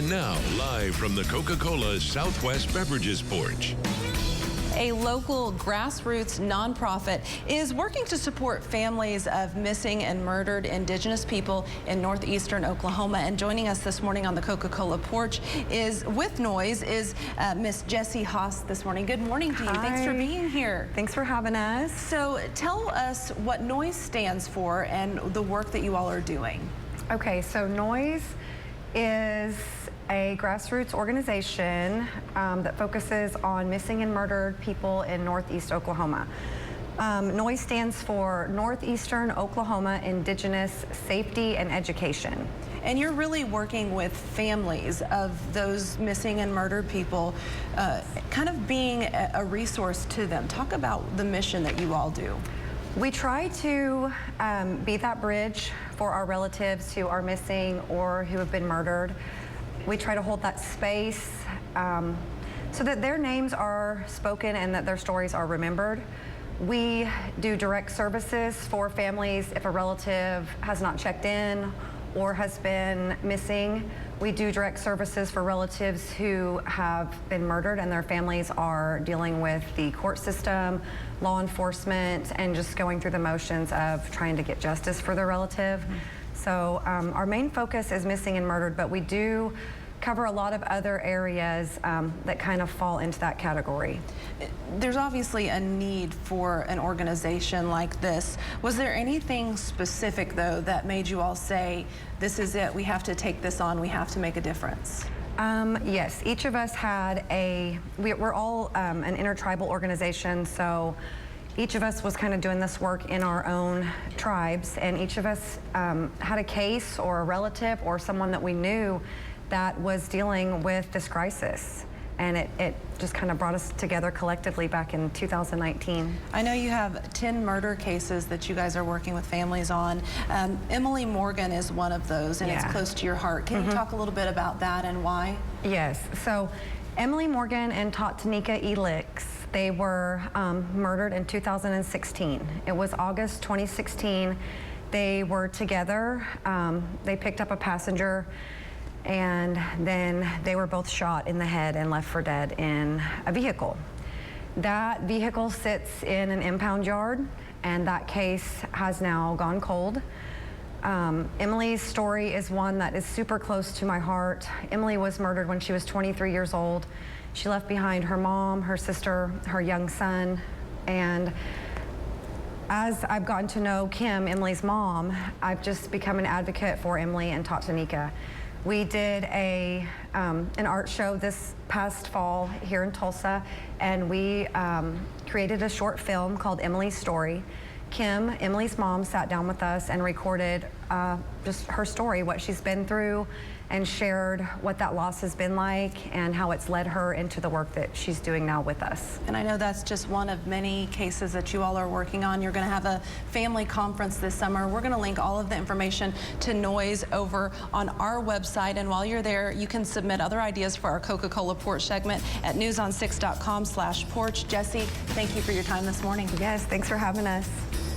And now, live from the Coca-Cola Southwest Beverages porch. A local grassroots nonprofit is working to support families of missing and murdered Indigenous people in Northeastern Oklahoma. And joining us this morning on the Coca-Cola porch is, with Noise, is Miss Jessie Haase this morning. Good morning to you. Hi. Thanks for being here. Thanks for having us. So tell us what Noise stands for and the work that you all are doing. Okay, so Noise is a grassroots organization that focuses on missing and murdered people in Northeast Oklahoma. Noise stands for Northeastern Oklahoma Indigenous Safety and Education. And you're really working with families of those missing and murdered people, kind of being a resource to them. Talk about the mission that you all do. We try to be that bridge for our relatives who are missing or who have been murdered. We try to hold that space so that their names are spoken and that their stories are remembered. We do direct services for families if a relative has not checked in or has been missing. We do direct services for relatives who have been murdered and their families are dealing with the court system, law enforcement, and just going through the motions of trying to get justice for their relative. So our main focus is missing and murdered, but we do cover a lot of other areas that kind of fall into that category. There's obviously a need for an organization like this. Was there anything specific, though, that made you all say, this is it, we have to take this on, we have to make a difference? Yes, each of us had we're all an intertribal organization, so each of us was kind of doing this work in our own tribes, and each of us had a case or a relative or someone that we knew that was dealing with this crisis. And it just kind of brought us together collectively back in 2019. I know you have 10 murder cases that you guys are working with families on. Emily Morgan is one of those, and it's close to your heart. Can you talk a little bit about that and why? Yes, so Emily Morgan and Tanika Elix, they were murdered in 2016. It was August 2016. They were together. They picked up a passenger, and then they were both shot in the head and left for dead in a vehicle. That vehicle sits in an impound yard, and that case has now gone cold. Emily's story is one that is super close to my heart. Emily was murdered when she was 23 years old. She left behind her mom, her sister, her young son, and as I've gotten to know Kim, Emily's mom, I've just become an advocate for Emily and Tanika. We did an art show this past fall here in Tulsa, and we created a short film called Emily's Story. Kim, Emily's mom, sat down with us and recorded just her story, what she's been through, and shared what that loss has been like and how it's led her into the work that she's doing now with us. And I know that's just one of many cases that you all are working on. You're going to have a family conference this summer. We're going to link all of the information to Noise over on our website. And while you're there, you can submit other ideas for our Coca-Cola Porch segment at newson6.com/porch. Jessie, thank you for your time this morning. Yes, thanks for having us.